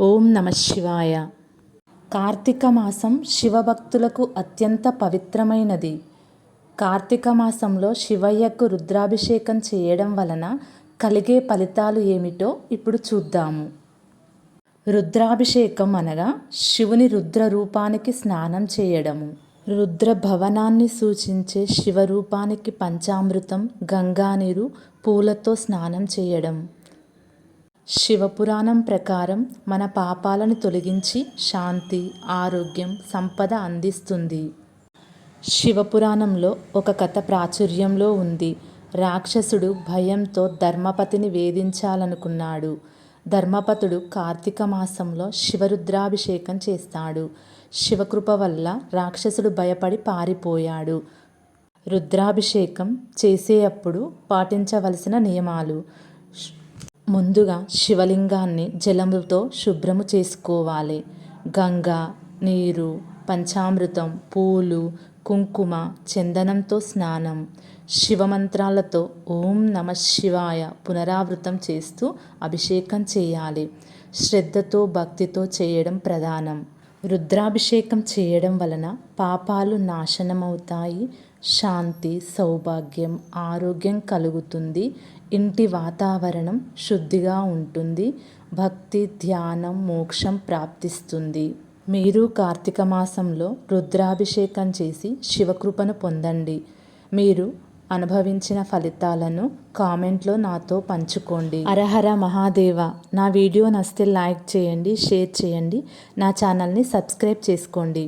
ఓం నమ శివాయ. కార్తీక మాసం శివభక్తులకు అత్యంత పవిత్రమైనది. కార్తీక మాసంలో శివయ్యకు రుద్రాభిషేకం చేయడం వలన కలిగే ఫలితాలు ఏమిటో ఇప్పుడు చూద్దాము. రుద్రాభిషేకం అనగా శివుని రుద్ర రూపానికి స్నానం చేయడము. రుద్ర భవనాన్ని సూచించే శివరూపానికి పంచామృతం, గంగానీరు, పూలతో స్నానం చేయడం శివపురాణం ప్రకారం మన పాపాలను తొలగించి శాంతి, ఆరోగ్యం, సంపద అందిస్తుంది. శివపురాణంలో ఒక కథ ప్రాచుర్యంలో ఉంది. రాక్షసుడు భయంతో ధర్మపతిని వేధించాలనుకున్నాడు. ధర్మపతుడు కార్తీక మాసంలో శివరుద్రాభిషేకం చేస్తాడు. శివకృప వల్ల రాక్షసుడు భయపడి పారిపోయాడు. రుద్రాభిషేకం చేసేటప్పుడు పాటించవలసిన నియమాలు: ముందుగా శివలింగాన్ని జలముతో శుభ్రము చేసుకోవాలి. గంగా నీరు, పంచామృతం, పూలు, కుంకుమ, చందనంతో స్నానం, శివమంత్రాలతో ఓం నమ శివాయ పునరావృతం చేస్తూ అభిషేకం చేయాలి. శ్రద్ధతో భక్తితో చేయడం ప్రధానం. రుద్రాభిషేకం చేయడం వలన పాపాలు నాశనమవుతాయి. శాంతి, సౌభాగ్యం, ఆరోగ్యం కలుగుతుంది. ఇంటి వాతావరణం శుద్ధిగా ఉంటుంది. భక్తి, ధ్యానం, మోక్షం ప్రాప్తిస్తుంది. మీరు కార్తీక మాసంలో రుద్రాభిషేకం చేసి శివకృపను పొందండి. మీరు అనుభవించిన ఫలితాలను కామెంట్లో నాతో పంచుకోండి. హరహర మహాదేవ. నా వీడియో నచ్చితే లైక్ చేయండి, షేర్ చేయండి, నా ఛానల్ని సబ్స్క్రైబ్ చేసుకోండి.